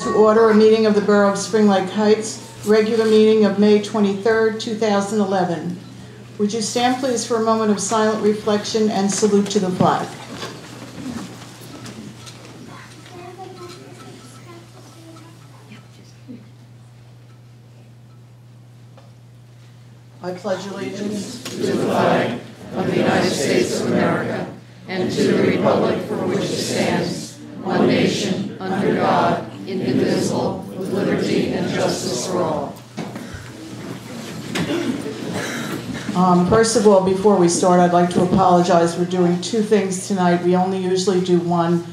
to order a meeting of the Borough of Spring Lake Heights, regular meeting of May 23rd, 2011. Would you stand please for a moment of silent reflection and salute to the flag. I pledge allegiance to the flag of the United States of America and to the republic for which it stands, one nation, under God, indivisible, with liberty and justice for all. First of all, before we start, I'd like to apologize. We're doing two things tonight. We only usually do one,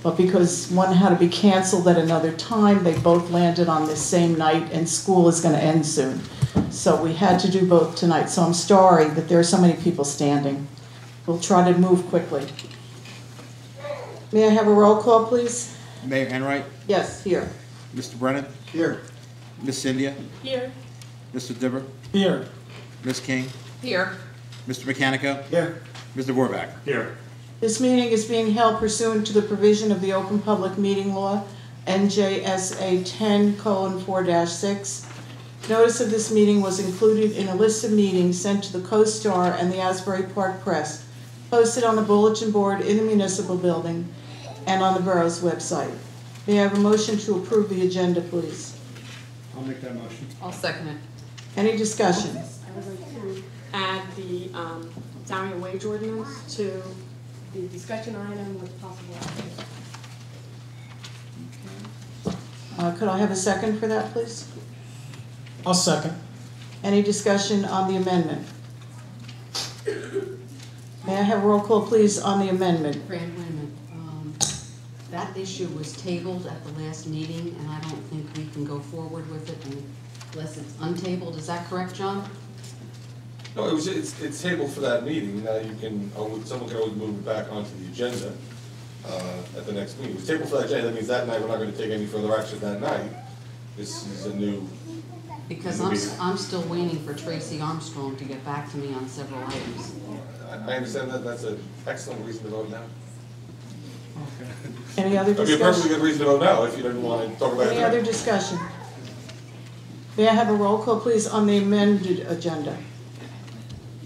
but because one had to be canceled at another time, they both landed on this same night, and school is going to end soon. So we had to do both tonight. So I'm sorry that there are so many people standing. We'll try to move quickly. May I have a roll call, please? Mayor Enright? Yes, here. Mr. Brennan? Here. Miss Cynthia? Here. Mr. Dibber? Here. Miss King? Here. Mr. Mechanico? Here. Mr. Vorback? Here. This meeting is being held pursuant to the provision of the Open Public Meeting Law, NJSA 10:4-6. Notice of this meeting was included in a list of meetings sent to the Co-Star and the Asbury Park Press, posted on the bulletin board in the municipal building and on the borough's website. May I have a motion to approve the agenda, please? I'll make that motion. I'll second it. Any discussion? I would like to add the salary and wage ordinance to the discussion item with possible action. Could I have a second for that, please? I'll second. Any discussion on the amendment? May I have a roll call, please, on the amendment? Fran, wait a minute. That issue was tabled at the last meeting, and I don't think we can go forward with it unless it's untabled. Is that correct, John? No, it's tabled for that meeting. Now you can, someone can always move it back onto the agenda at the next meeting. It's tabled for that agenda. That means that night we're not going to take any further action that night. This is a new. Because I'm still waiting for Tracy Armstrong to get back to me on several items. I understand that. That's an excellent reason to vote now. Okay. Any other discussion? It would be a perfectly good reason to vote now if you didn't want to talk about it. Any other discussion? May I have a roll call, please, on the amended agenda?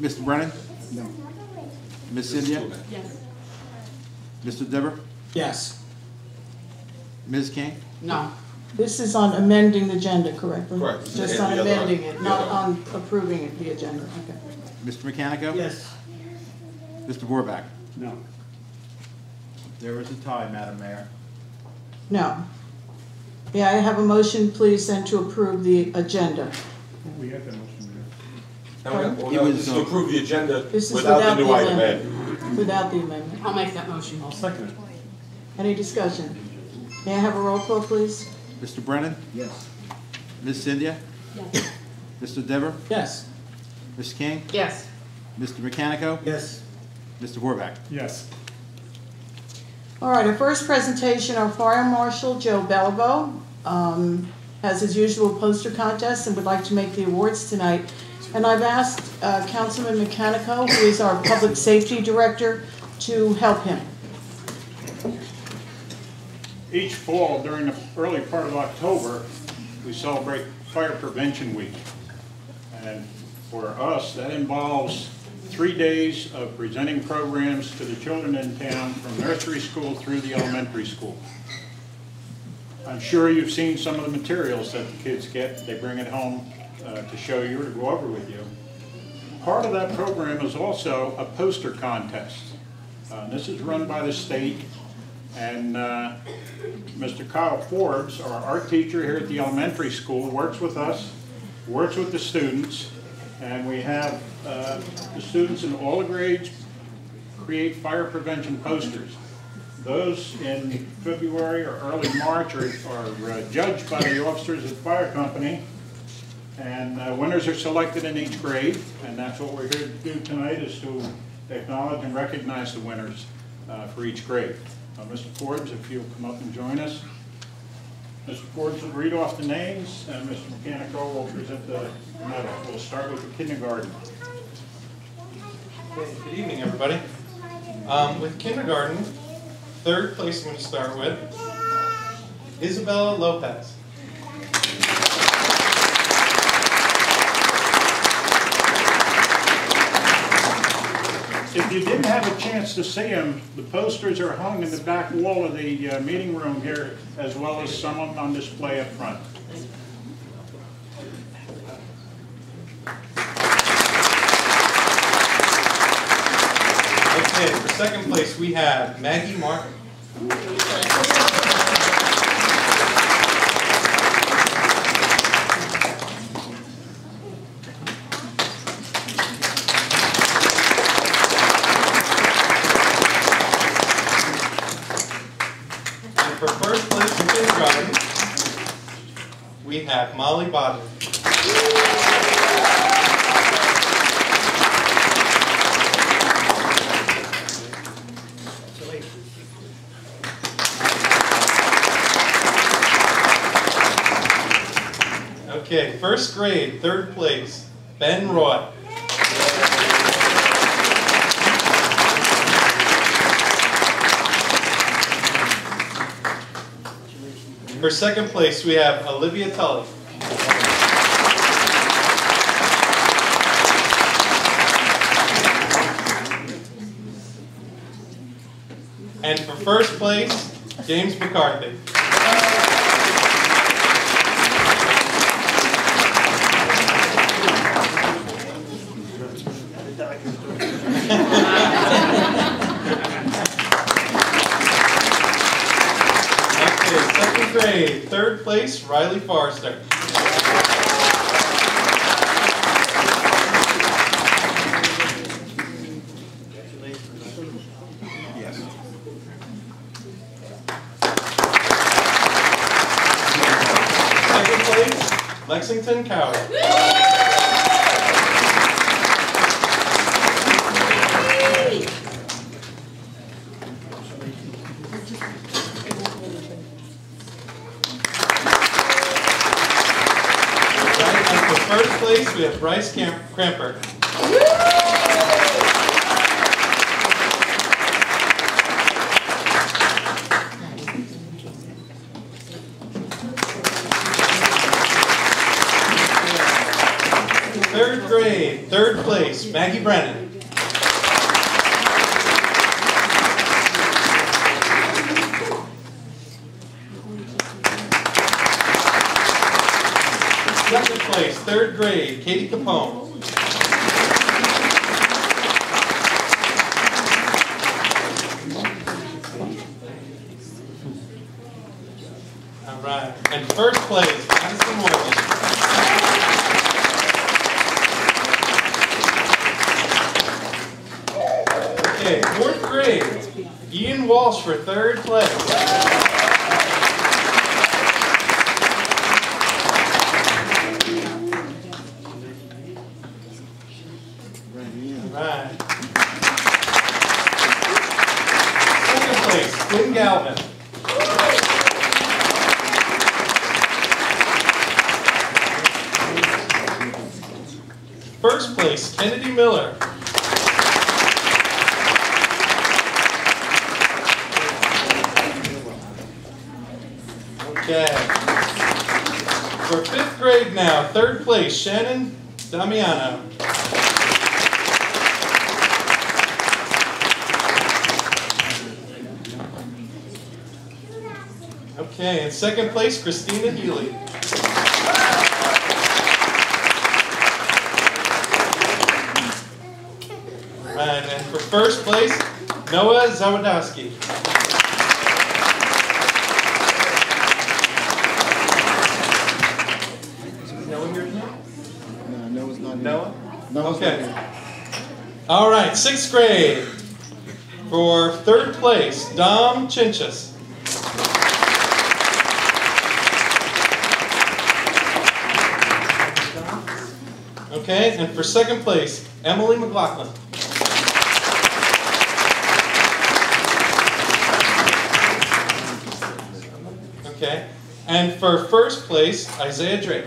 Mr. Brennan? No. Miss Cynthia? Yes. Mr. Dibber? Yes. Ms. King? No. This is on amending the agenda, correctly? Correct. Just on amending it, not on approving it, the agenda. Okay. Mr. Mechanico? Yes. Mr. Vorback? No. There is a tie, Madam Mayor. No. May I have a motion, please, then to approve the agenda? We have that motion Well, no, this is to approve the agenda This is without the new item amendment. added. Without the amendment. I'll make that motion. I'll second it. Any discussion? May I have a roll call, please? Mr. Brennan? Yes. Miss Cynthia? Yes. Mr. Dibber? Yes. Miss King? Yes. Mr. Mechanico? Yes. Mr. Vorback? Yes. All right, our first presentation, our Fire Marshal, Joe Bellavo, has his usual poster contest and would like to make the awards tonight. And I've asked Councilman Mechanico, who is our Public Safety Director, to help him. Each fall, during the early part of October, we celebrate Fire Prevention Week. And for us, that involves 3 days of presenting programs to the children in town from nursery school through the elementary school. I'm sure you've seen some of the materials that the kids get. They bring it home to show you or to go over with you. Part of that program is also a poster contest. This is run by the state, and Mr. Kyle Forbes, our art teacher here at the elementary school, works with us, works with the students, and we have the students in all the grades create fire prevention posters. Those in February or early March are judged by the officers at the fire company, and winners are selected in each grade, and that's what we're here to do tonight, is to acknowledge and recognize the winners for each grade. Mr. Forbes, if you'll come up and join us. Mr. Forbes will read off the names, and Mr. Mechanico will present the medal. We'll start with the kindergarten. Good evening, everybody. With kindergarten, third place I'm going to start with Isabella Lopez. If you didn't have a chance to see them, the posters are hung in the back wall of the meeting room here, as well as some of them on display up front. Okay, for second place we have Maggie Martin. And for first place in kindergarten, we have Molly Bodden. Okay, first grade, third place, Ben Roy. For second place, we have Olivia Tully. And for first place, James McCarthy. Okay, second grade, third place, Riley Forrester. Yes. Second place, Lexington Coward. First place, we have Bryce Cramper. Third grade, third place, Maggie Brennan. Second place, third grade, Katie Capone. All right, and first place, Madison Morgan. Okay, fourth grade, Ian Walsh for third place. Right. Second place, Quinn Galvin. First place, Kennedy Miller. Okay. For fifth grade now, third place, Shannon Damiano. Okay, in second place, Christina Healy. Right, and for first place, Noah Zawodowski. Is Noah here tonight? No, Noah's not here. Noah? Noah's Okay. not here. All right, sixth grade. For third place, Dom Chinchas. Okay, and for second place, Emily McLaughlin. Okay, and for first place, Isaiah Drake.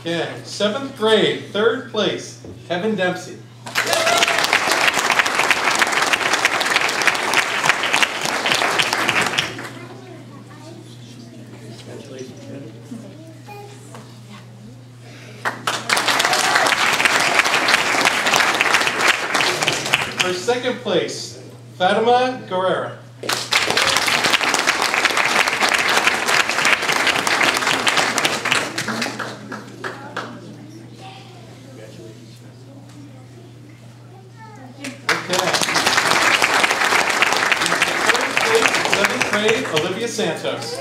Okay, seventh grade, third place, Kevin Dempsey. second place, Fatima Guerrera. Olivia Santos.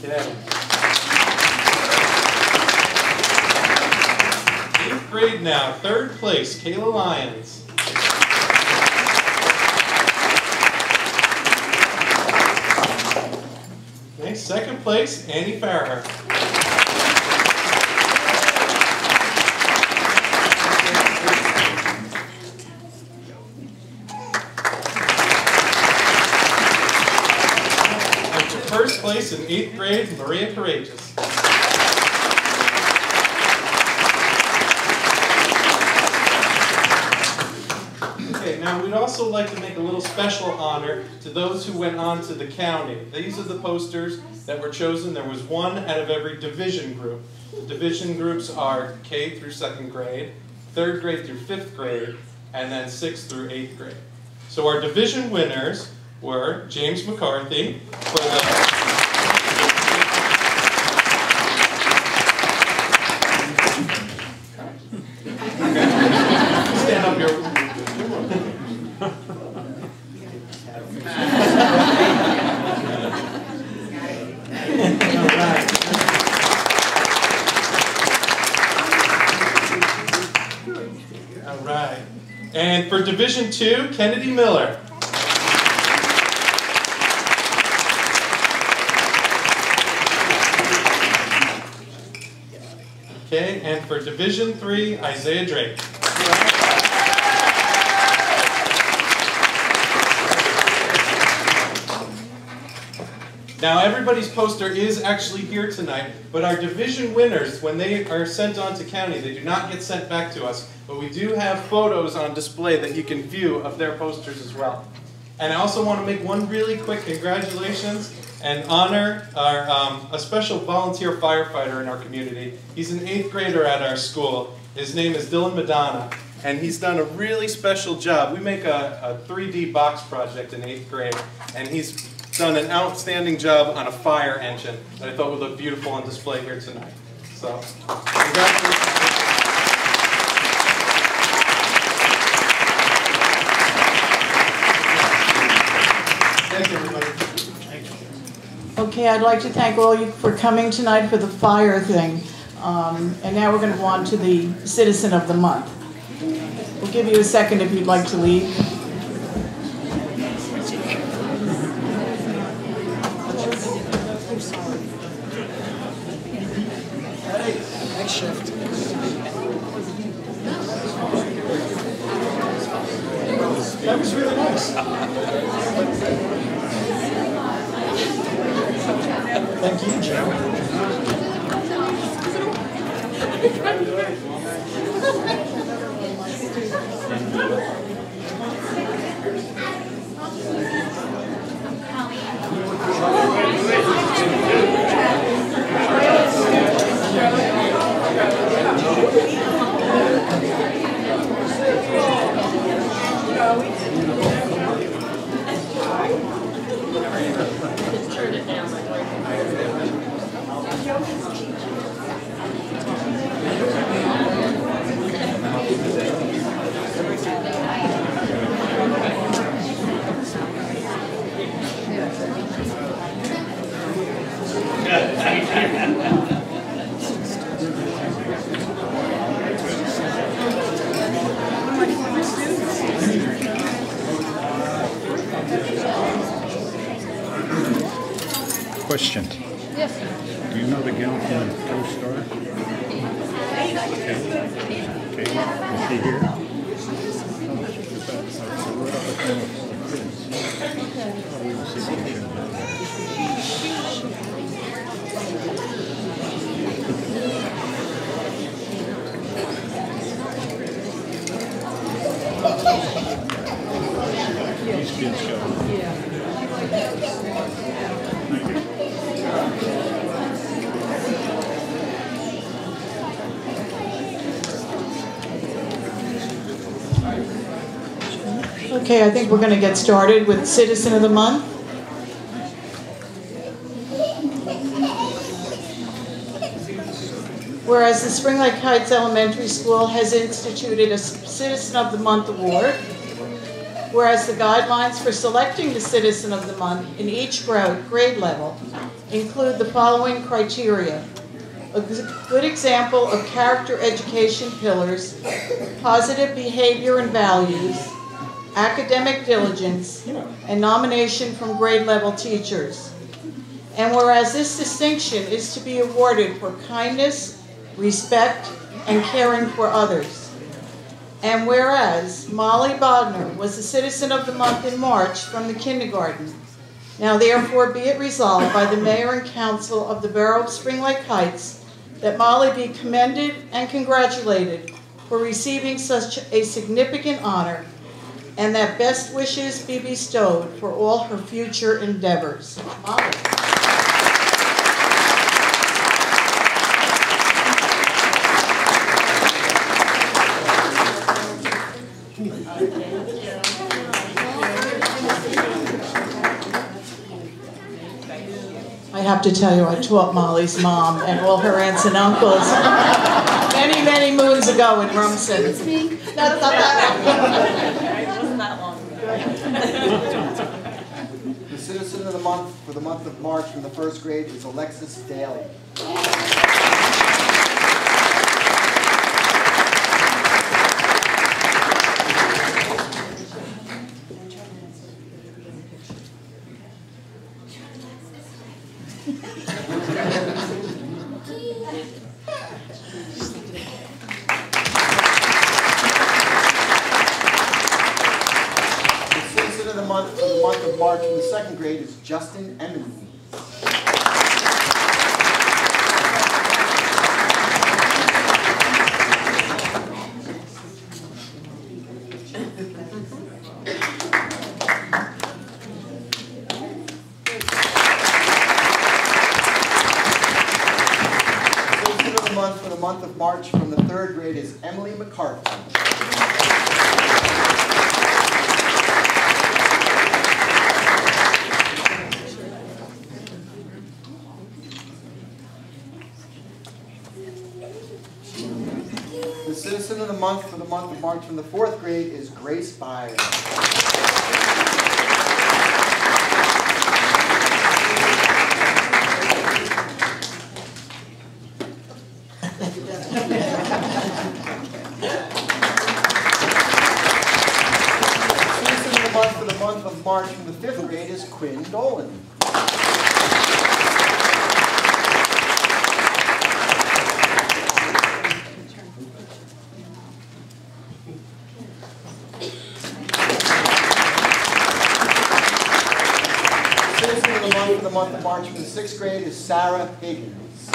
Okay. 8th grade now, 3rd place, Kayla Lyons. Okay, 2nd place, Annie Farrer. First place in 8th grade, Maria Courageous. Okay, now we'd also like to make a little special honor to those who went on to the county. These are the posters that were chosen. There was one out of every division group. The division groups are K through 2nd grade, 3rd grade through 5th grade, and then 6th through 8th grade. So our division winners were James McCarthy for the stand up here. All right. And for Division 2, Kennedy Miller. Okay, and for Division 3, Isaiah Drake. Now everybody's poster is actually here tonight, but our division winners, when they are sent on to county, they do not get sent back to us. But we do have photos on display that you can view of their posters as well. And I also want to make one really quick congratulations and honor a special volunteer firefighter in our community. He's an 8th grader at our school. His name is Dylan Madonna, and he's done a really special job. We make a 3D box project in 8th grade, and he's done an outstanding job on a fire engine that I thought would look beautiful on display here tonight. So, congratulations. Thank you, everybody. Okay, I'd like to thank all you for coming tonight for the fire thing. And now we're going to go on to the Citizen of the Month. We'll give you a second if you'd like to leave. Next shift. That was really nice. Thank you, Joe. Question. Yes. Do you know the gal from Co-Star? Okay. Is she here? These kids go. Thank you. Okay, I think we're going to get started with Citizen of the Month. Whereas the Spring Lake Heights Elementary School has instituted a Citizen of the Month award. Whereas the guidelines for selecting the Citizen of the Month in each grade level include the following criteria: a good example of character education pillars, positive behavior and values, academic diligence, and nomination from grade level teachers. And whereas this distinction is to be awarded for kindness, respect, and caring for others. And whereas Molly Bodner was the Citizen of the Month in March from the kindergarten, now therefore be it resolved by the Mayor and Council of the Borough of Spring Lake Heights that Molly be commended and congratulated for receiving such a significant honor, and that best wishes be bestowed for all her future endeavors. Molly. I have to tell you, I taught Molly's mom and all her aunts and uncles many, many moons ago in Rumson. It's me. That's not that. It wasn't that long ago. The Citizen of the Month for the month of March from the first grade is Alexis Daly. For the month of March in the second grade is Justin Emmons. Citizen of the Month for the month of March from the third grade is Emily McCarthy. The Citizen of the Month for the month of March from the fourth grade is Grace Byers. Citizen of the Month for the month of March from the fifth grade is Quinn Dolan. For the month of March from the sixth grade is Sarah Higgins.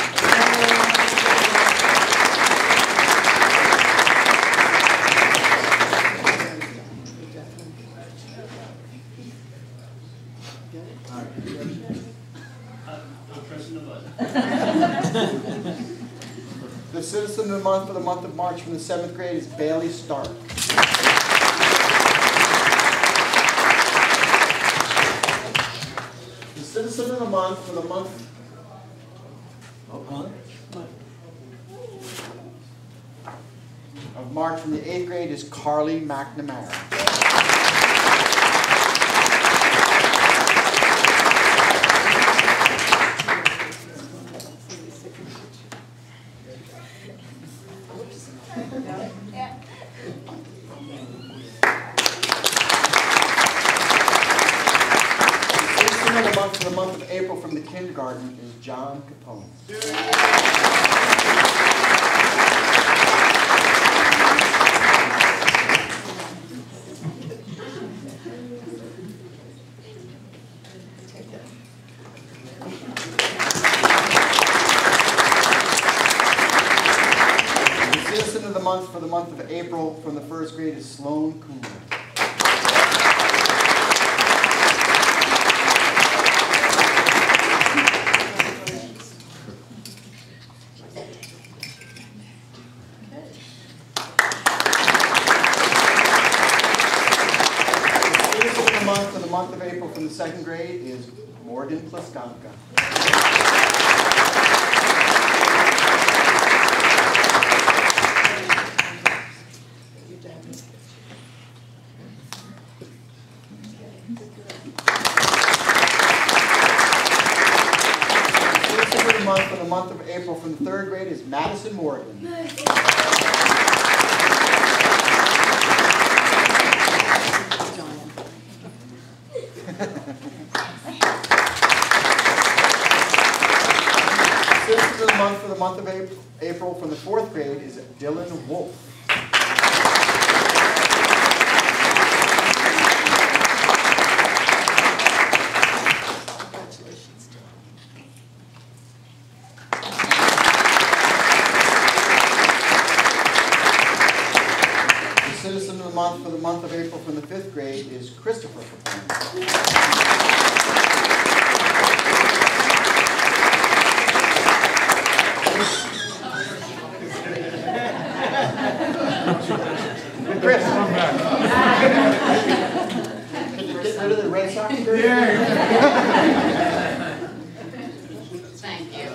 The Citizen of the Month for the month of March from the seventh grade is Bailey Stark. Citizen of the Month for the month of March from the 8th grade is Carly McNamara. For the month of April from the kindergarten is John Capone. The Citizen of the Month for the month of April from the first grade is Sloan Coon. the month of April from the 2nd grade is Morgan Pliskanka. For the month of April from the 3rd grade is Madison Morgan. For the month of April from the 4th grade is Dylan Wolf. Citizen of the month for the month of April from the 5th grade is Christopher Capone. Chris, come back. Can you get rid of the Red Sox? Thank you.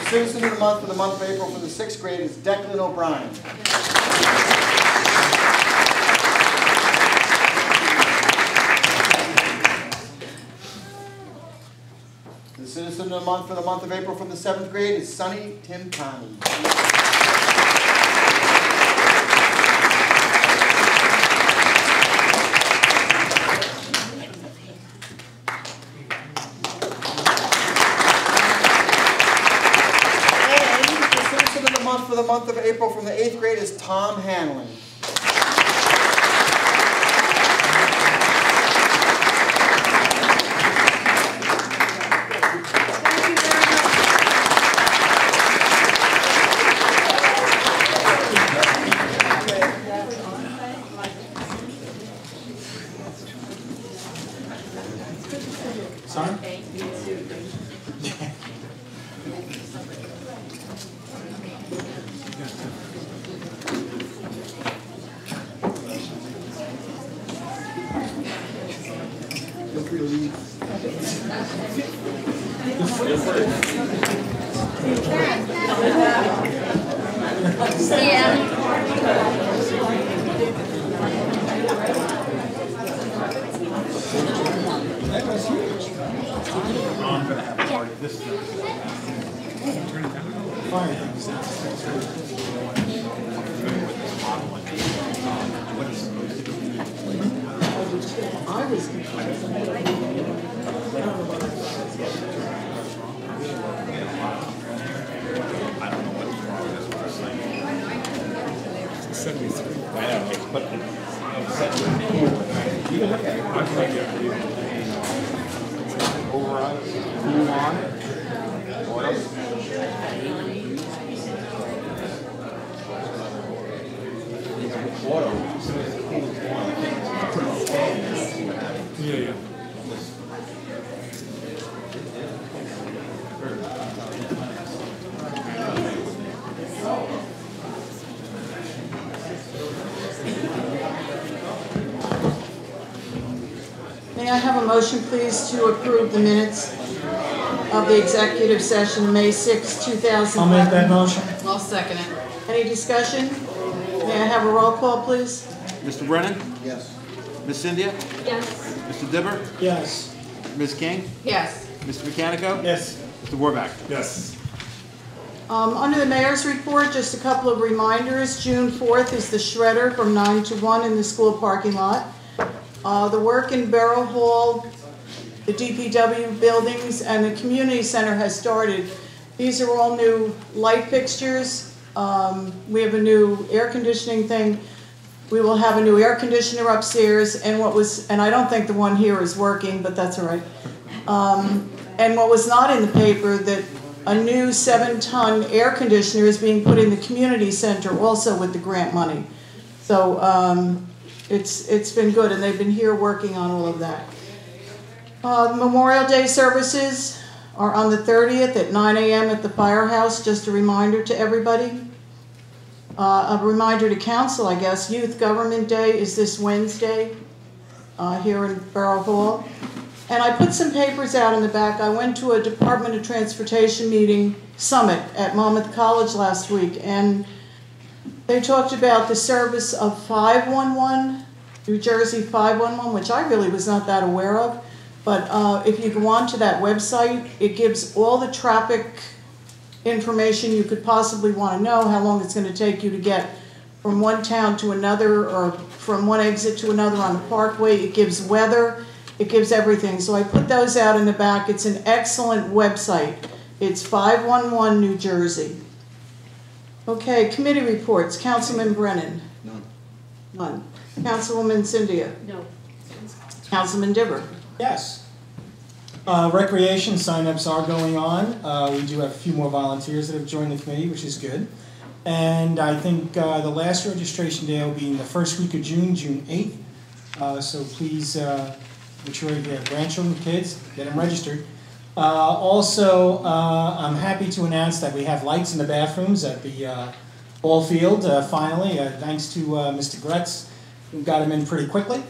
Citizen of the month for the month of April from the 6th grade is Declan O'Brien. The citizen of the month for the month of April from the 7th grade is Sonny Timtani. For the month of April from the 8th grade is Tom Hanlon. Sorry? May I have a motion, please, to approve the minutes of the executive session, May 6, 2011? I'll make that motion. I'll second it. Any discussion? May I have a roll call, please? Mr. Brennan? Yes. Ms. Cynthia? Yes. Mr. Dibber? Yes. Ms. King? Yes. Mr. Mechanico? Yes. Mr. Warback? Yes. Under the mayor's report, just a couple of reminders. June 4th is the shredder from 9 to 1 in the school parking lot. The work in Borough Hall, the DPW buildings, and the community center has started. These are all new light fixtures. We have a new air conditioning thing. We will have a new air conditioner upstairs, and I don't think the one here is working, but that's all right. And what was not in the paper, that a new 7-ton air conditioner is being put in the community center also with the grant money. So it's been good, and they've been here working on all of that. Memorial Day services are on the 30th at 9 a.m. at the firehouse, just a reminder to everybody. A reminder to council, I guess, Youth Government Day is this Wednesday here in Borough Hall. And I put some papers out in the back. I went to a Department of Transportation meeting summit at Monmouth College last week, and they talked about the service of 511, New Jersey 511, which I really was not that aware of. But if you go onto that website, it gives all the traffic information you could possibly want to know, how long it's going to take you to get from one town to another or from one exit to another on the parkway. It gives weather, it gives everything. So I put those out in the back. It's an excellent website. It's 511 New Jersey. Okay, committee reports. Councilman Brennan? None. None. Councilwoman Cynthia? No. Councilman Dibber? Yes. Recreation signups are going on. We do have a few more volunteers that have joined the committee, which is good. And I think the last registration day will be in the first week of June, June 8th. So please make sure you have grandchildren, kids, get them registered. Also, I'm happy to announce that we have lights in the bathrooms at the ball field, finally, thanks to Mr. Gretz, who got them in pretty quickly.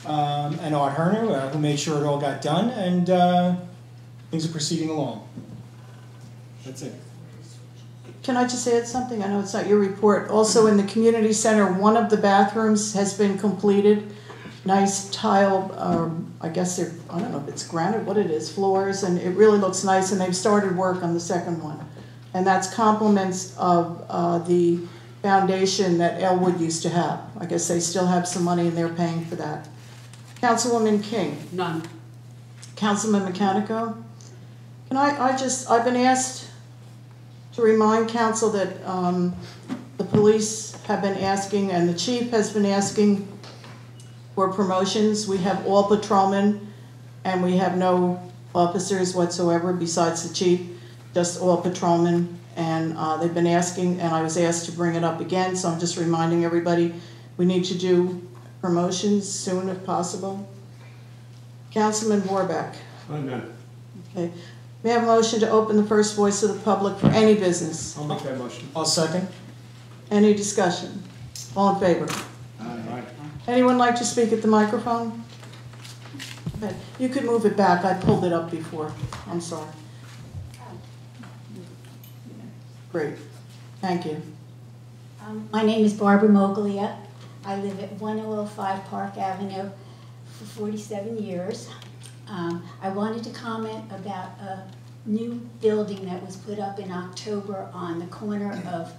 And Art Herner, who made sure it all got done, and things are proceeding along. That's it. Can I just add something? I know it's not your report. Also in the community center, one of the bathrooms has been completed. Nice tile, I guess they're, I don't know if it's granite, what it is, floors, and it really looks nice, and they've started work on the second one. And that's compliments of the foundation that Elwood used to have. I guess they still have some money and they're paying for that. Councilwoman King? None. Councilman Mechanico? And I've been asked to remind council that the police have been asking and the chief has been asking for promotions. We have all patrolmen and we have no officers whatsoever besides the chief, just all patrolmen. And they've been asking, and I was asked to bring it up again, so I'm just reminding everybody we need to do promotions soon if possible. Councilman Warbeck. None. Okay. May I have a motion to open the first voice of the public for any business? I'll make that motion. I'll second. Any discussion? All in favor? Aye. Anyone like to speak at the microphone? Okay. You could move it back. I pulled it up before. I'm sorry. Great. Thank you. My name is Barbara Moglia. I live at 1005 Park Avenue for 47 years. I wanted to comment about a new building that was put up in October on the corner of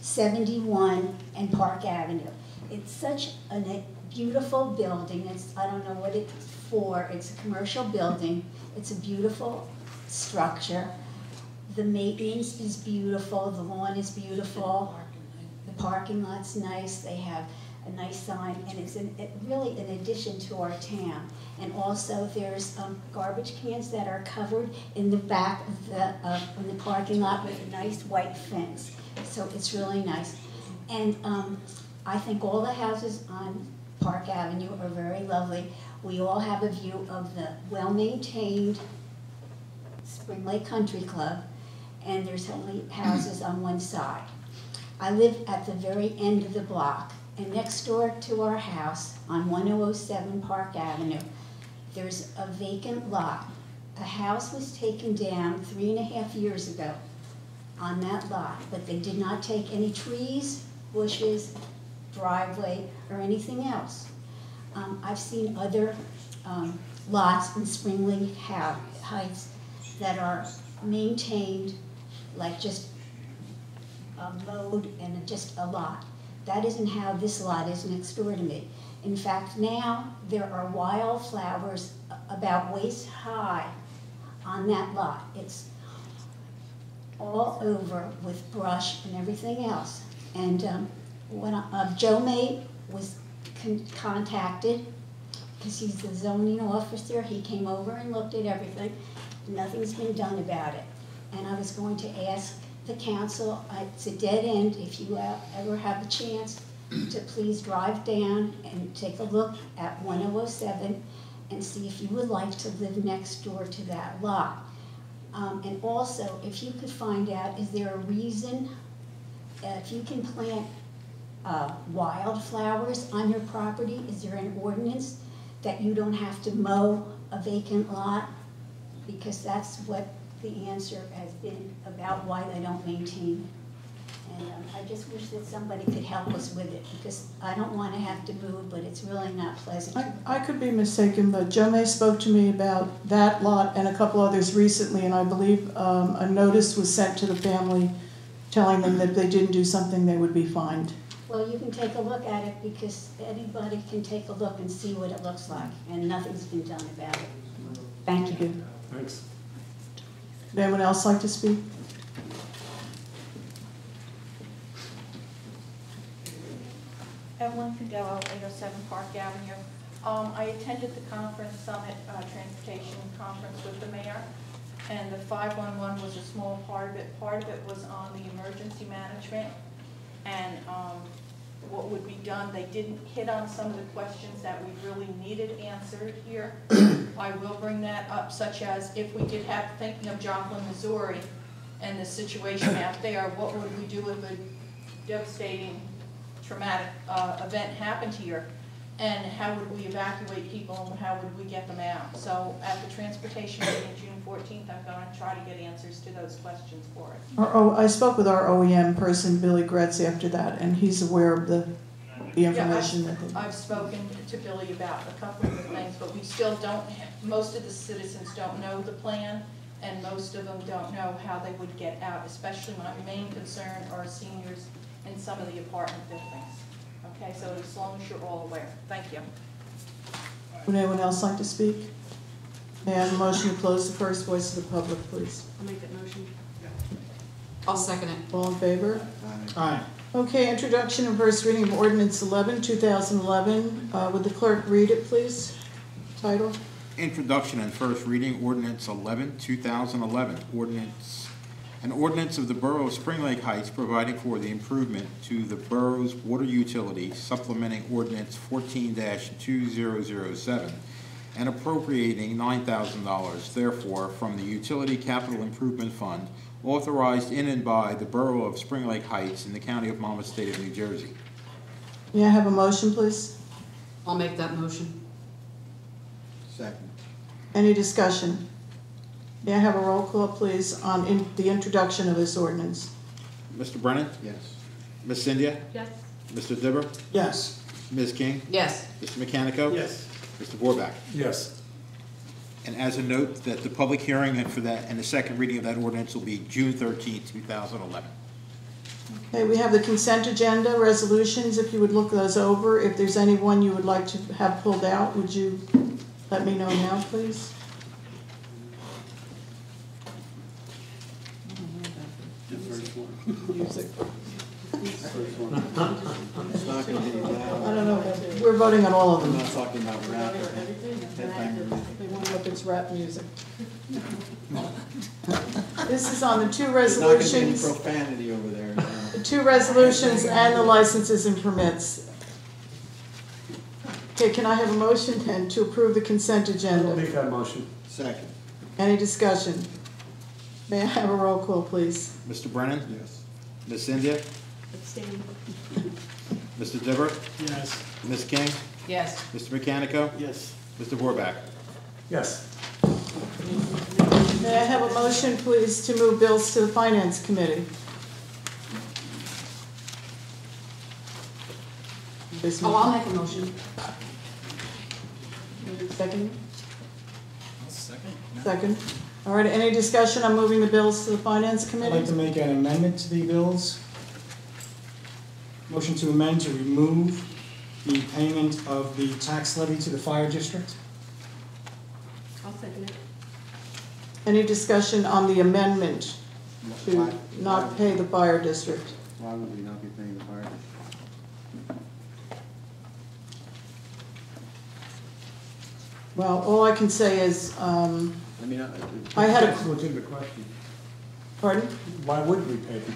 71 and Park Avenue. It's such a beautiful building. I don't know what it's for. It's a commercial building. It's a beautiful structure. The maintenance is beautiful. The lawn is beautiful. The parking lot's nice. They have a nice sign, and it's really an addition to our town. And also, there's garbage cans that are covered in the back of in the parking lot with a nice white fence. So it's really nice. And I think all the houses on Park Avenue are very lovely. We all have a view of the well-maintained Spring Lake Country Club, and there's only houses on one side. I live at the very end of the block, and next door to our house on 1007 Park Avenue, there's a vacant lot. A house was taken down 3.5 years ago on that lot, but they did not take any trees, bushes, driveway, or anything else. I've seen other lots in Spring Lake Heights that are maintained like just mowed and just a lot. That isn't how this lot is next door to me. In fact, now there are wildflowers about waist high on that lot. It's all over with brush and everything else. And when Joe May was contacted, because he's the zoning officer, he came over and looked at everything. Nothing's been done about it. And I was going to ask the council, it's a dead end, if you ever have a chance to please drive down and take a look at 1007 and see if you would like to live next door to that lot. And also, if you could find out, is there a reason, if you can plant wildflowers on your property? Is there an ordinance that you don't have to mow a vacant lot? Because that's what the answer has been about why they don't maintain. And I just wish that somebody could help us with it, because I don't want to have to move, but it's really not pleasant. I could be mistaken, but Joe May spoke to me about that lot and a couple others recently, and I believe a notice was sent to the family telling them that if they didn't do something, they would be fined. Well, you can take a look at it, because anybody can take a look and see what it looks like, and nothing's been done about it. Thank you. Thanks. Would anyone else like to speak? Evelyn Condello, 807 Park Avenue. I attended the conference, Summit Transportation Conference with the mayor, and the 511 was a small part of it. Part of it was on the emergency management and what would be done. They didn't hit on some of the questions that we really needed answered here. I will bring that up, such as if we did have, thinking of Joplin, Missouri, and the situation out there, what would we do if a devastating traumatic event happened here, and how would we evacuate people and how would we get them out? So at the transportation meeting June 14th, I'm going to try to get answers to those questions for us. I spoke with our OEM person, Billy Gretz, after that, and he's aware of the information. Yeah, I've spoken to Billy about a couple of the things, but we still don't, most of the citizens don't know the plan, and most of them don't know how they would get out, especially my main concern are seniors in some of the apartment buildings. Okay, so as long as you're all aware. Thank you. Would anyone else like to speak? May I have a motion to close the first voice of the public, please? I'll make that motion. I'll second it. All in favor? Aye. Okay, introduction and first reading of ordinance 11, 2011. Would the clerk read it, please? Title? Introduction and first reading, ordinance 11, 2011. An ordinance of the Borough of Spring Lake Heights providing for the improvement to the borough's water utility, supplementing ordinance 14-2007, and appropriating $9,000, therefore, from the Utility Capital Improvement Fund, authorized in and by the Borough of Spring Lake Heights in the County of Monmouth, State of New Jersey. May I have a motion, please? I'll make that motion. Second. Any discussion? May I have a roll call, please, on the introduction of this ordinance? Mr. Brennan? Yes. Ms. Cynthia? Yes. Mr. Dibber? Yes. Ms. King? Yes. Mr. Mechanico? Yes. Mr. Vorback? Yes. And as a note, that the public hearing and for that and the second reading of that ordinance will be June 13, 2011. Okay, we have the consent agenda, resolutions, if you would look those over. If there's anyone you would like to have pulled out, would you let me know now, please? The first one. Music. First one. It's not gonna be loud. I don't know, we're voting on all of I'm them. not talking about rap or headbanger music. They want to know if it's rap music. This is on the two There's not gonna be any resolutions, profanity over there. the two resolutions and the licenses and permits. Okay, can I have a motion then to approve the consent agenda? that motion. Second. Any discussion? May I have a roll call, please? Mr. Brennan? Yes. Ms. Cynthia? Abstain. Mr. Dibber? Yes. Ms. King? Yes. Mr. Mechanico? Yes. Mr. Vorback? Yes. May I have a motion, please, to move bills to the Finance Committee? Oh, I'll make a motion. Second? Second. All right, any discussion on moving the bills to the Finance I'd Committee? like to make an amendment to the bills. Motion to amend to remove the payment of the tax levy to the fire district. I'll second it. Any discussion on the amendment to not pay the fire district? Why would we not be paying the fire district? Well, all I can say is, I mean, I had a- that's what's in the question. pardon? Why would we pay them?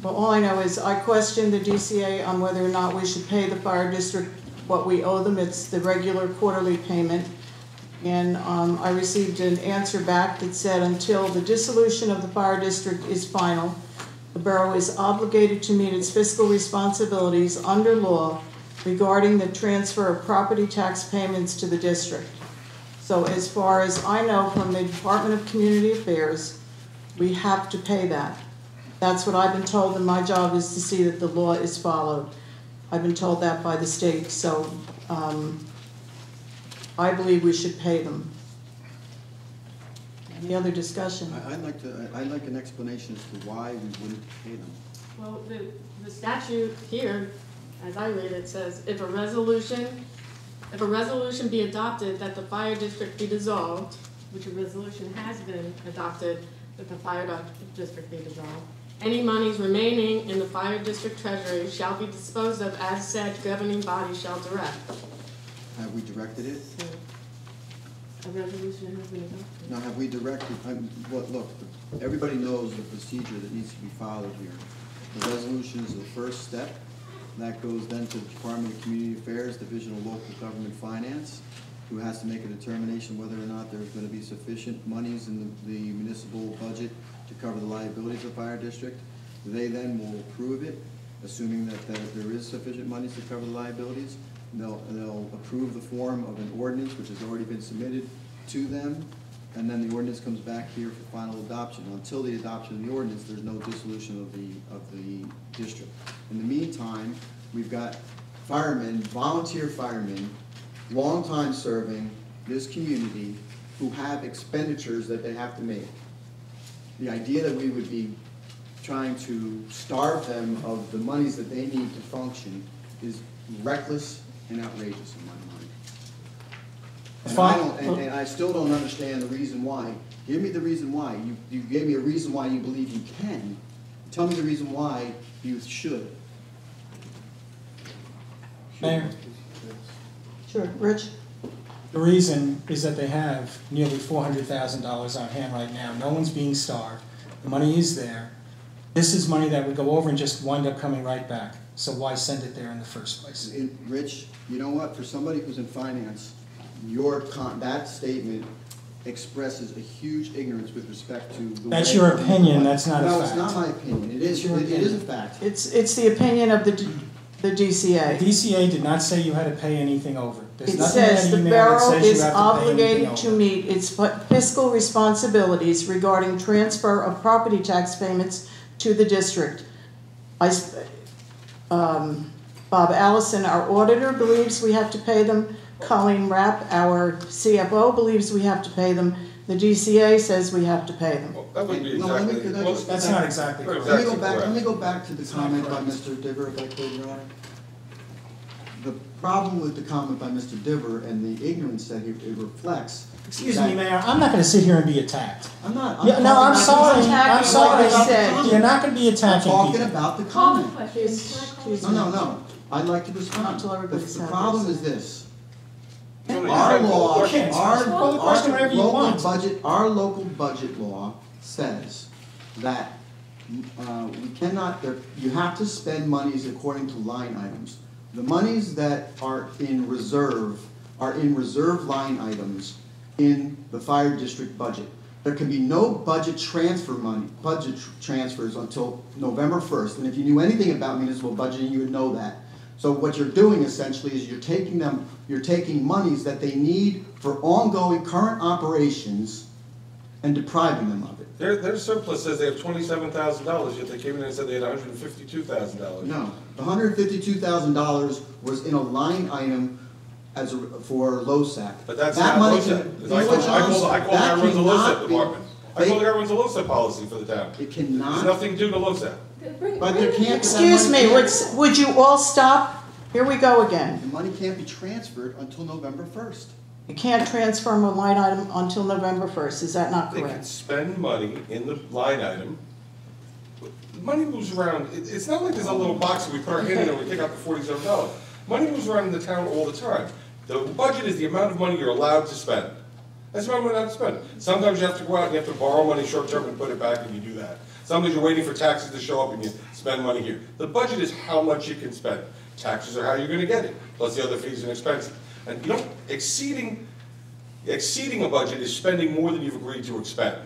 Well, all I know is I questioned the DCA on whether or not we should pay the fire district what we owe them. It's the regular quarterly payment. And I received an answer back that said until the dissolution of the fire district is final, the borough is obligated to meet its fiscal responsibilities under law regarding the transfer of property tax payments to the district. So as far as I know from the Department of Community Affairs, we have to pay that. That's what I've been told, and my job is to see that the law is followed. I've been told that by the state, so I believe we should pay them. Any other discussion? I'd like an explanation as to why we wouldn't pay them. Well, the statute here, as I read it, says if a resolution be adopted that the fire district be dissolved, which a resolution has been adopted that the fire district be dissolved, any monies remaining in the fire district treasury shall be disposed of as said governing body shall direct. Have we directed it? So, a resolution has been adopted. Now, have we directed, look, everybody knows the procedure that needs to be followed here. The resolution is the first step. That goes then to the Department of Community Affairs, Division of Local Government Finance, who has to make a determination whether or not there's going to be sufficient monies in the municipal budget to cover the liabilities of the fire district. They then will approve it, assuming that there is sufficient monies to cover the liabilities. They'll approve the form of an ordinance, which has already been submitted to them, and then the ordinance comes back here for final adoption. Until the adoption of the ordinance, there's no dissolution of the district. In the meantime, we've got firemen, volunteer firemen, long time serving this community, who have expenditures that they have to make. The idea that we would be trying to starve them of the monies that they need to function is reckless and outrageous in my mind. And I still don't understand the reason why. Give me the reason why. You gave me a reason why you believe you can. Tell me the reason why you should. Mayor, Sure, Rich? the reason is that they have nearly $400,000 on hand right now. No one's being starved. The money is there. This is money that would go over and just wind up coming right back. So why send it there in the first place? Rich, you know what? For somebody who's in finance, that statement expresses a huge ignorance with respect to the That's way your opinion, that's not a No, fact. it's not my opinion. It is a fact. It's the opinion of the DCA. The DCA did not say you had to pay anything over. There's It nothing in says that the email that borough says you is have to pay anything obligated to over. meet its fiscal responsibilities regarding transfer of property tax payments to the district. Bob Allison, our auditor, believes we have to pay them. Colleen Rapp, our CFO, believes we have to pay them. The DCA says we have to pay them. Well, that would be No, let me- exactly. could I just- That's not exactly correct. Let me go back to the comment by Mr. Diver, if I could, Your Honor. The problem with the comment by Mr. Diver and the ignorance that it reflects. Excuse me, Mayor, I'm not going to sit here and be attacked. I'm not. Yeah, no, I'm sorry, attacking I'm what sorry. I said. You're not going to be I'm attacking talking people. about the Call the comment. question. No. I'd like to Not respond. until everybody's The had problem theirs. is this. No, no, Our you law, can't- can't. Call the question whenever you want. Our local budget law says that we cannot, you have to spend monies according to line items. The monies that are in reserve line items in the fire district budget. There can be no budget transfers until November 1st. And if you knew anything about municipal budgeting, you would know that. So what you're doing essentially is you're taking monies that they need for ongoing current operations and depriving them of it. Their surplus says they have $27,000, yet they came in and said they had $152,000. No, the $152,000 was in a line item for LoSAC. But that's That not money LoSAC. can- I call the guy who runs the LoSAC department. I call the guy who runs the LoSAC policy for the town. It There's cannot, nothing to do to LoSAC. but there can't. Excuse me, would you all stop? Here we go again. The money can't be transferred until November 1st. You can't transfer from a line item until November 1st, is that not They can correct? spend money in the line item. Money moves around. It's not like there's a little box that we put our hand in and we take out the $47. Money moves around in the town all the time. The budget is the amount of money you're allowed to spend. That's the amount of money you're allowed to spend. Sometimes you have to go out and you have to borrow money short term and put it back, and you do that. Sometimes you're waiting for taxes to show up and you spend money here. The budget is how much you can spend. Taxes are how you're going to get it, plus the other fees and expenses. And exceeding a budget is spending more than you've agreed to expend.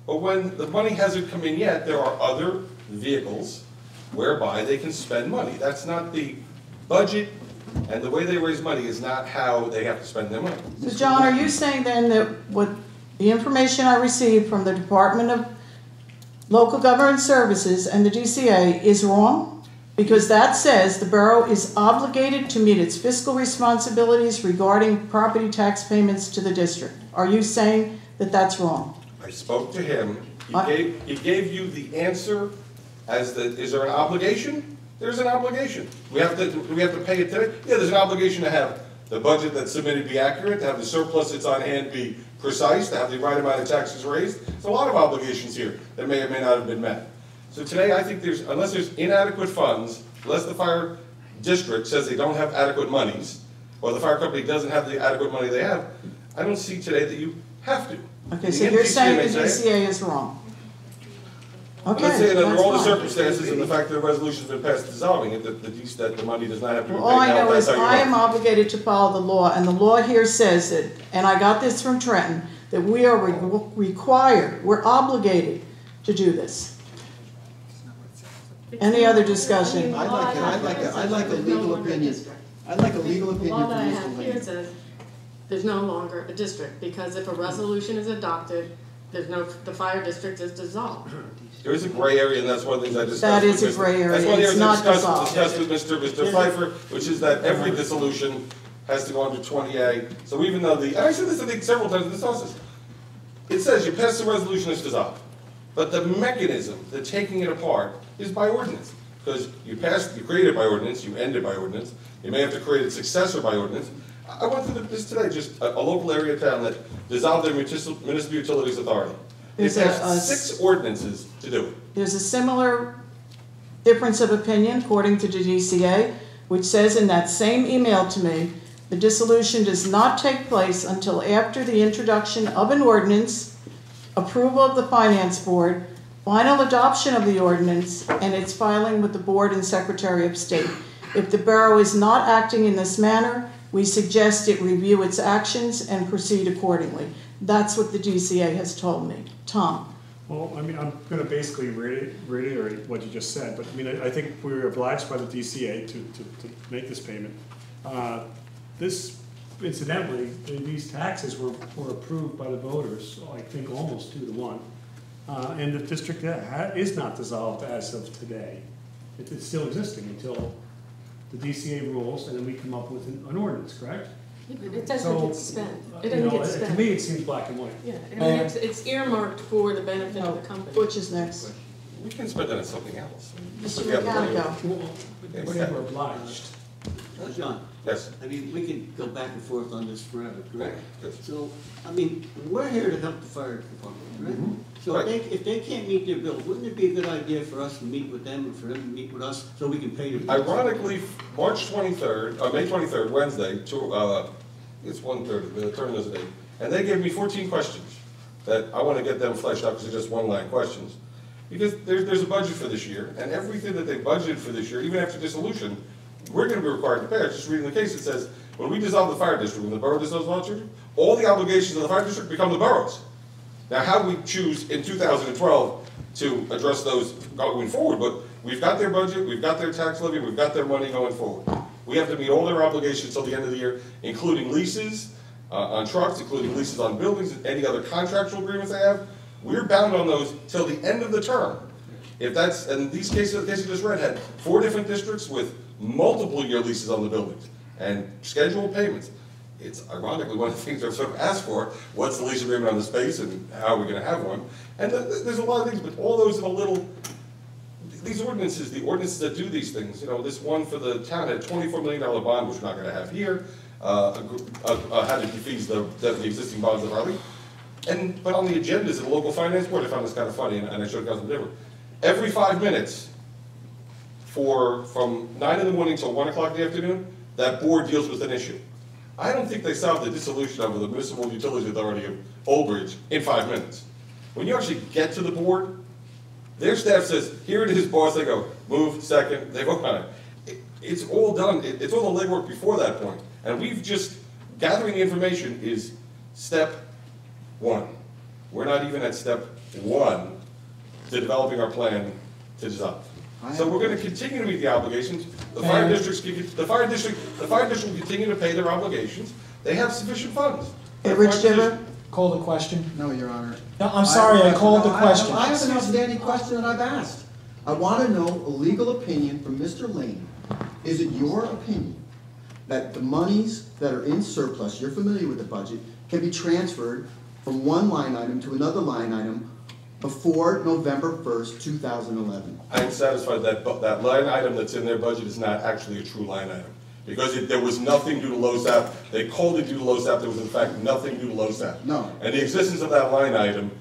But when the money hasn't come in yet, there are other vehicles whereby they can spend money. That's not the budget, and the way they raise money is not how they have to spend their money. So John, are you saying then that what the information I received from the Department of Local Government Services and the DCA is wrong? Because that says the borough is obligated to meet its fiscal responsibilities regarding property tax payments to the district. Are you saying that that's wrong? I spoke to him. He gave you the answer as the, is there an obligation? There's an obligation. Do we have to pay it today? Yeah, there's an obligation to have the budget that's submitted be accurate, to have the surplus that's on hand be precise, to have the right amount of taxes raised. There's a lot of obligations here that may or may not have been met. So today, I think unless there's inadequate funds, unless the fire district says they don't have adequate monies, or the fire company doesn't have the adequate money they have, I don't see today that you have to. Okay, so you're saying the DCA is wrong? Okay, Let's say that under all the that's fine. circumstances and the fact that the resolution's been passed dissolving it, that the money does not have to be paid. Well, all I Now, know that's is how you I want am it. obligated to follow the law, and the law here says that, and I got this from Trenton, that we are required, we're obligated to do this. Any other discussion? I'd like a legal opinion. I'd like a legal The law opinion that I from have Mr. here Lane. says there's no longer a district, because if a resolution is adopted, the fire district is dissolved. There is a gray area, and that's one of the things I discussed. That is with a gray Mr. That's area. one of the It's areas not I dissolved. discussed with Mr. Pfeiffer, which is that every dissolution has to go under 20A. So even though and I said this I think several times in this process, it says you pass the resolution, it's dissolved. But the mechanism, the taking it apart, is by ordinance. Because you create it by ordinance, you end it by ordinance, you may have to create a successor by ordinance. I went through this today, just a local area town that dissolved their municipal utilities authority. They There's passed 6 ordinances to do it. There's a similar difference of opinion according to the DCA, which says in that same email to me, the dissolution does not take place until after the introduction of an ordinance, approval of the finance board, final adoption of the ordinance, and its filing with the board and secretary of state. If the borough is not acting in this manner, we suggest it review its actions and proceed accordingly. That's what the DCA has told me. Tom? Well, I mean, I'm going to basically reiterate what you just said, but I mean, I think we were obliged by the DCA to make this payment. This, incidentally, these taxes were approved by the voters, I think almost 2-1. And the district is not dissolved as of today. It's still existing until the DCA rules, and then we come up with an ordinance, correct? It doesn't get spent. It You doesn't know, get spent. to me, it seems black and white. Yeah, I mean, it's earmarked for the benefit of the company. Which is next? We can spend that on something else. Mr. We have the money. Mechanico. We're never obliged. John, Yes. I mean, we can go back and forth on this forever, correct? Yes. So, I mean, we're here to help the fire department, right? So Right. if they can't meet their bills, wouldn't it be a good idea for us to meet with them and for them to meet with us so we can pay their bills? Ironically, May 23rd, Wednesday, it's 1:30, the turn of the day, and they gave me 14 questions that I want to get them fleshed out because they're just one-line questions. Because there's a budget for this year, and everything that they budgeted for this year, even after dissolution, we're going to be required to pay. I was just reading the case, it says, when we dissolve the fire district, when the borough dissolves the fire district, all the obligations of the fire district become the borough's. Now, how do we choose in 2012 to address those going forward? But we've got their budget, we've got their tax levy, we've got their money going forward. We have to meet all their obligations till the end of the year, including leases on trucks, including leases on buildings, and any other contractual agreements they have. We're bound on those till the end of the term. If that's, and these cases, the case you just read, had 4 different districts with multiple year leases on the buildings and scheduled payments. It's ironically one of the things I've sort of asked for, what's the lease agreement on the space and how are we going to have one? And there's a lot of things, but all those are these ordinances, the ordinances that do these things, you know, this one for the town had a $24 million bond, which we're not going to have here, had to defease the existing bonds of Harley. But on the agendas of the local finance board, I found this kind of funny, and I showed you guys different. Every 5 minutes, from 9 in the morning till 1 o'clock in the afternoon, that board deals with an issue. I don't think they solved the dissolution of the Municipal Utilities Authority of Old Bridge in 5 minutes. When you actually get to the board, their staff says, here it is, boss. They go, move, second, they vote on it. It's all done. It's all the legwork before that point. And we've just, gathering the information is step 1. We're not even at step one, to developing our plan to dissolve. So we're gonna continue to meet the obligations. The fire district will continue to pay their obligations. They have sufficient funds. Hey, Rich Diver? Call the question. No, Your Honor. No, I'm sorry, I called the question. I have an outstanding question that I've asked. I want to know a legal opinion from Mr. Lane. Is it your opinion that the monies that are in surplus, you're familiar with the budget, can be transferred from one line item to another line item before November 1st, 2011? I'm satisfied that that line item that's in their budget is not actually a true line item. Because there was nothing due to LoSAP. They called it due to LoSAP. There was in fact nothing due to LoSAP. No. And the existence of that line item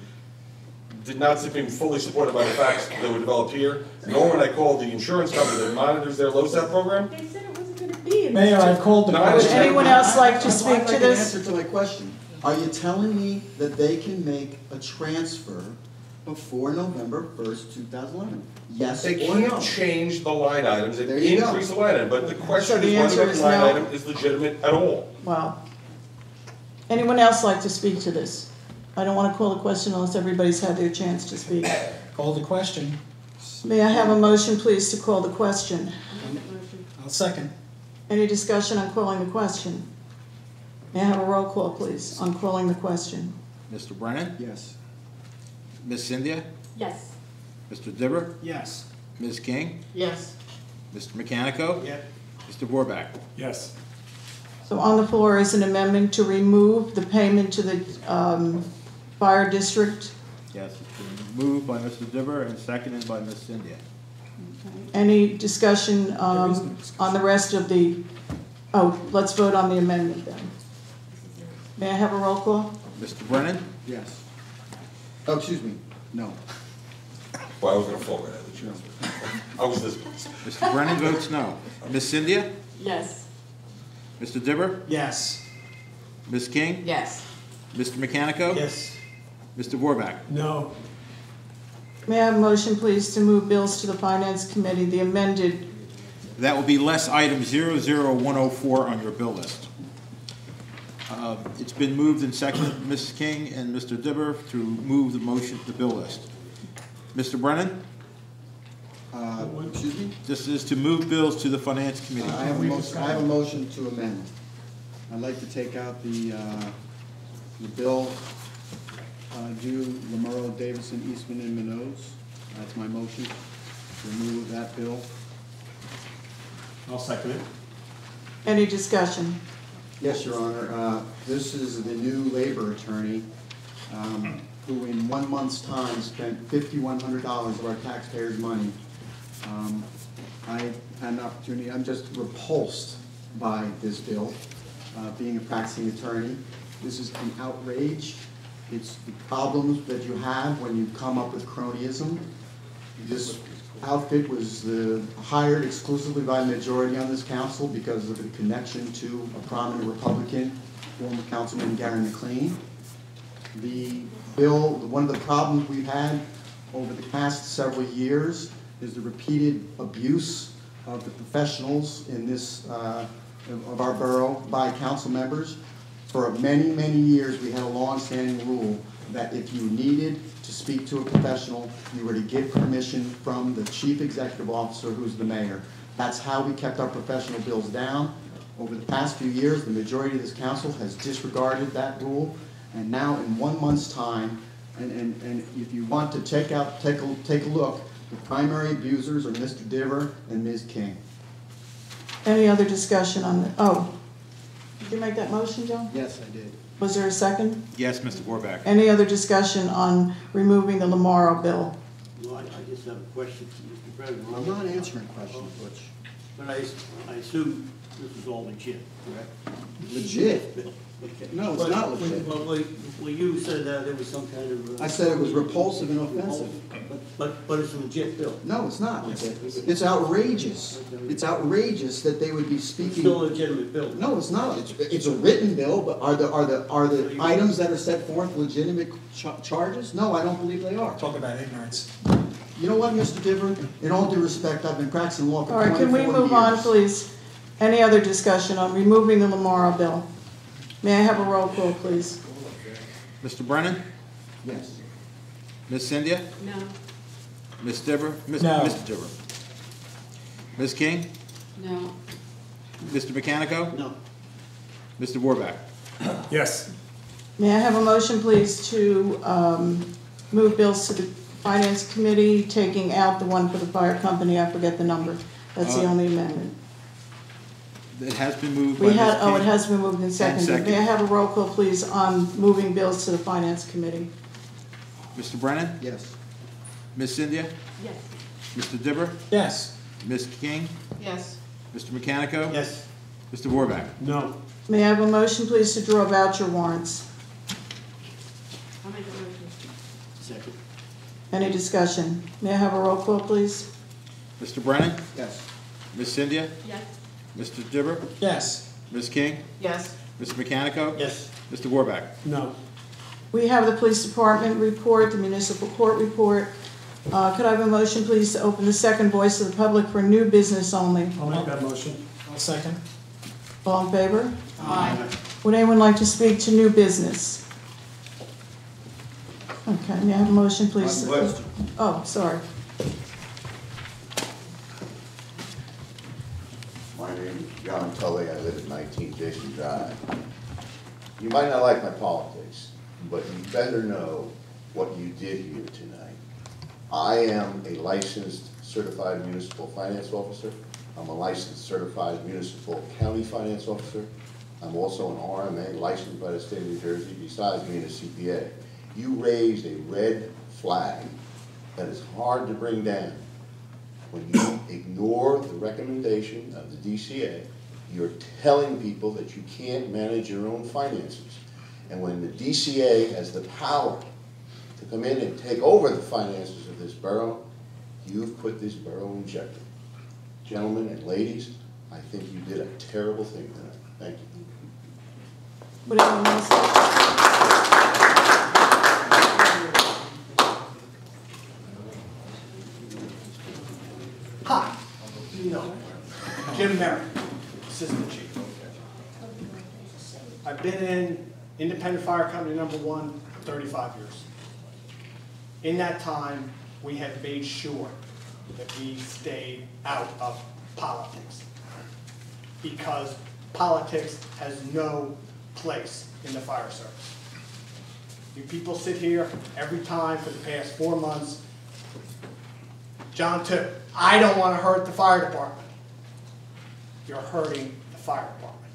did not seem fully supported by the facts that were developed here, nor when I called the insurance company that monitors their LoSAP program. They said it wasn't gonna be in. Mayor, I've called the No, I question. Would anyone else like to speak I'd to like an this? answer to my question. Are you telling me that they can make a transfer before November 1st, 2011? Yes They or no? can't change the line items and There you go. increase the line item, but the question So the is whether answer is the line no. item is legitimate at all. Wow. Anyone else like to speak to this? I don't want to call the question unless everybody's had their chance to speak. Call the question. May I have a motion, please, to call the question? I'll second. Any discussion on calling the question? May I have a roll call, please, on calling the question? Mr. Brennan? Yes. Ms. Cynthia? Yes. Mr. Dibber? Yes. Ms. King? Yes. Mr. Mechanico? Yep. Mr. Vorback? Yes. So on the floor is an amendment to remove the payment to the fire district. Yes, it's been moved by Mr. Dibber and seconded by Ms. Cynthia. Any discussion on the rest of the, oh, let's vote on the amendment then. May I have a roll call? Mr. Brennan? Yes. Oh, excuse me. No. Well, I was gonna forward that, the chance. I was this close. Mr. Brennan votes no. Ms. Cynthia? Yes. Mr. Dibber? Yes. Ms. King? Yes. Mr. Mechanico? Yes. Mr. Vorback? No. May I have a motion, please, to move bills to the Finance Committee, the amended, That will be less item 00104 on your bill list. It's been moved and seconded, Ms. King and Mr. Dibber, to move the motion to the bill list. Mr. Brennan? Excuse me? This is to move bills to the Finance Committee. I have a motion to amend. I'd like to take out the bill due Lamuro, Davidson, Eastman, and Minows. That's my motion. Remove that bill. I'll second it. any discussion? Yes, Your Honor. This is the new labor attorney who in 1 month's time spent $5,100 of our taxpayers' money. I had an opportunity, I'm just repulsed by this bill, being a practicing attorney. This is an outrage. It's the problems that you have when you come up with cronyism. This outfit was hired exclusively by the majority on this council because of the connection to a prominent Republican, former Councilman Gary McLean. The bill, one of the problems we've had over the past several years is the repeated abuse of the professionals in this, of our borough by council members. For many, many years, we had a long-standing rule that if you needed to speak to a professional, you were to get permission from the chief executive officer, who's the mayor. That's how we kept our professional bills down. Over the past few years, the majority of this council has disregarded that rule, and now in 1 month's time, and if you want to take a look, the primary abusers are Mr. Diver and Ms. King. Any other discussion on the, oh, did you make that motion, Joe? Yes, I did. Was there a second? Yes, Mr. Vorback. Any other discussion on removing the Lamaro bill? Well, I just have a question to Mr. President. I'm not answering questions, Butch. But I assume this is all legit, correct? Legit? No, it's not legit. Well, you said there was some kind of... I said it was repulsive and offensive. But it's a legit bill. No, it's not legit. It's outrageous. It's outrageous that they would be It's speaking. still a legitimate bill. No, it's not. It's a written bill, but are the items that are set forth legitimate charges? No, I don't believe they are. Talk about ignorance. You know what, Mr. Diver? In all due respect, I've been practicing law for All right, 24 years. can we move on, please? Any other discussion on removing the Lamaro bill? May I have a roll call, please? Mr. Brennan? Yes. Ms. Cynthia? No. Ms. Dibber? No. Mr. Dibber? Ms. King? No. Mr. Mechanico? No. Mr. Warback? Yes. May I have a motion, please, to move bills to the Finance Committee, taking out the one for the fire company? I forget the number. That's the only amendment. It has been moved by We Ms. had, King. it has been moved and seconded. seconded. May I have a roll call, please, on moving bills to the Finance Committee? Mr. Brennan? Yes. Ms. Cynthia? Yes. Mr. Dibber? Yes. Ms. King? Yes. Mr. Mechanico? Yes. Mr. Warback? No. May I have a motion, please, to draw voucher warrants? I'll make a motion. Second. Any discussion? May I have a roll call, please? Mr. Brennan? Yes. Ms. Cynthia? Yes. Mr. Dibber? Yes. Ms. King? Yes. Mr. Mechanico? Yes. Mr. Warback? No. We have the police department report, the municipal court report. Could I have a motion, please, to open the second voice of the public for new business only? I'll make that motion. I'll second. All in favor? Aye. Would anyone like to speak to new business? Okay, may I have a motion, please? Question. Oh, sorry. My name is John Tully. I live at 19 Jason Drive. You might not like my politics, but you better know what you did here tonight. I am a licensed certified municipal finance officer. I'm a licensed certified municipal county finance officer. I'm also an RMA licensed by the state of New Jersey, besides being a CPA. You raised a red flag that is hard to bring down. When you ignore the recommendation of the DCA, you're telling people that you can't manage your own finances. And when the DCA has the power to come in and take over the finances of this borough, you've put this borough in jeopardy. Gentlemen and ladies, I think you did a terrible thing tonight. Thank you. Would anyone else? Hi, you know, Jim Merritt, Assistant Chief. I've been in Independent Fire Company number 1 for 35 years. In that time, we have made sure that we stayed out of politics, because politics has no place in the fire service. You people sit here every time for the past 4 months. John too. I don't want to hurt the fire department. You're hurting the fire department.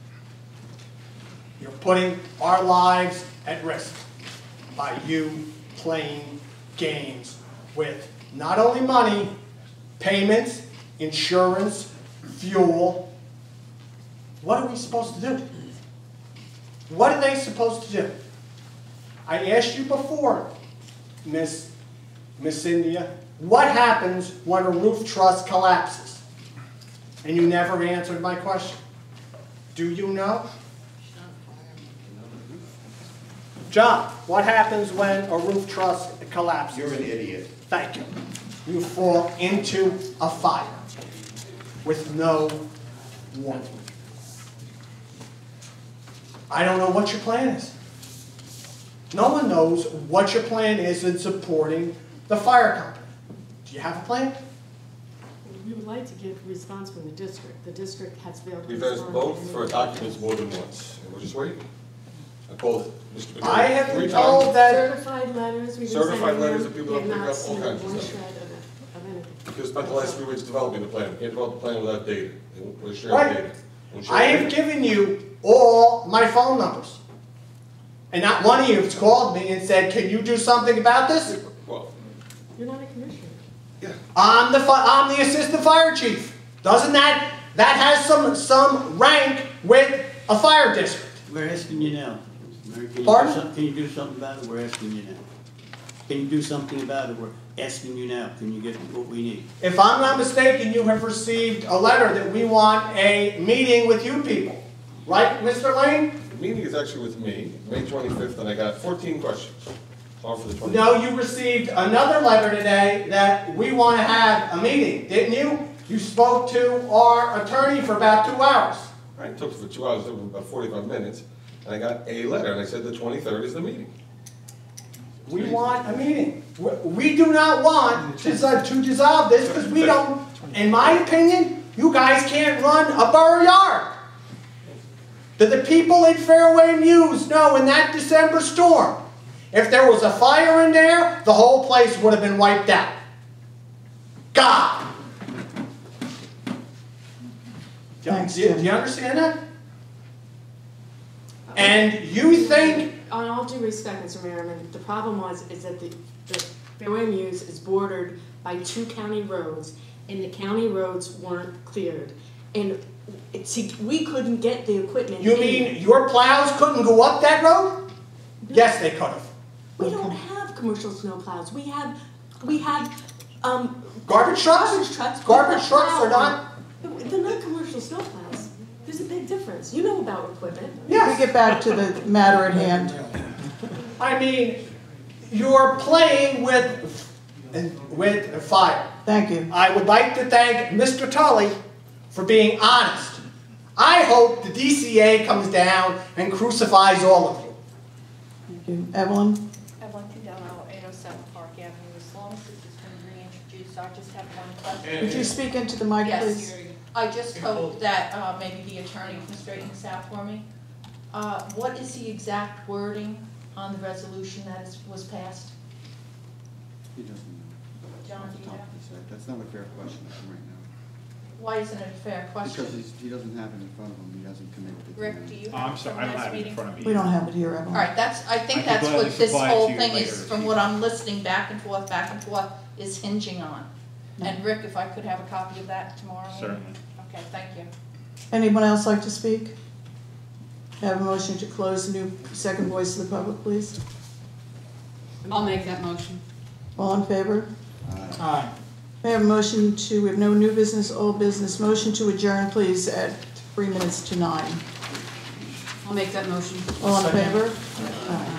You're putting our lives at risk by you playing games with not only money, payments, insurance, fuel. What are we supposed to do? What are they supposed to do? I asked you before, Miss Cynthia, what happens when a roof truss collapses? And you never answered my question. Do you know? John, what happens when a roof truss collapses? You're an idiot. Thank you. You fall into a fire with no warning. I don't know what your plan is. No one knows what your plan is in supporting the fire company. Do you have a plan? We would like to get a response from the district. The district has failed to We've respond. asked both for documents more than once, and we're just waiting. I called Mr. I McGill have 3 been times. told that Certified letters, we've been Certified sending letters them. that people We don't have pick not up, all seen kinds of one stuff. shred of anything. Because spent the last 3 weeks developing the plan. We can't develop a plan without data. We're sharing Right. data. We're I sharing have data. given you all my phone numbers. And not one of you has called me and said, can you do something about this? Well, You're not a commissioner. I'm the assistant fire chief. Doesn't that has some rank with a fire district? We're asking you now. Mary, Pardon? Can you do something about it? We're asking you now. Can you do something about it? We're asking you now. Can you get what we need? If I'm not mistaken, you have received a letter that we want a meeting with you people. Right, Mr. Lane? the meeting is actually with me, May 25th, and I got 14 questions. All for the 25th. No, you received another letter today that we want to have a meeting, didn't you? You spoke to our attorney for about 2 hours. Right, it took for 2 hours, it was about 45 minutes, and I got a letter, and I said the 23rd is the meeting. We want a meeting. We do not want to dissolve this because we don't, in my opinion, you guys can't run a borough yard. Did the people in Fairway Mews know in that December storm, if there was a fire in there, the whole place would have been wiped out? God! Thanks, Do Jim. you understand that? And you think, On all due respect, Mr. Merriman, the problem is that the Fairway Mews is bordered by 2 county roads, and the county roads weren't cleared. And we couldn't get the equipment. you mean your plows couldn't go up that road? Yes, they could have. We don't have commercial snow plows. We have Garbage trucks? Garbage trucks. Garbage trucks are not. They're not commercial snow plows. There's a big difference. You know about equipment. Can we get back to the matter at hand? I mean, you're playing with fire. Thank you. I would like to thank Mr. Tully for being honest. I hope the DCA comes down and crucifies all of you. Thank you. Evelyn? Evelyn Tudelo, 807 Park Avenue. As long as this has been reintroduced, I just have one question. Would you speak into the mic, please? Yes, I just hope that maybe the attorney can straighten this out for me. What is the exact wording on the resolution that was passed? He doesn't know. John, do you know? That's not a fair question right now. Why isn't it a fair question? Because he doesn't have it in front of him, he hasn't committed to it. Rick, do you Oh, have I'm it sorry, from I don't last have it in meeting? front of me. We don't have it here, Evelyn. All right, I think I can that's gladly what this supply it whole to you thing later is, if from you what want. I'm listening back and forth, is hinging on. And Rick, if I could have a copy of that tomorrow morning? Certainly. Okay, thank you. Anyone else like to speak? Have a motion to close the new second voice of the public, please. I'll make that motion. All in favor? Aye. May I have a motion to, we have no new business, old business, motion to adjourn, please, at 3 minutes to 9. I'll make that motion. All in Second. favor? Aye.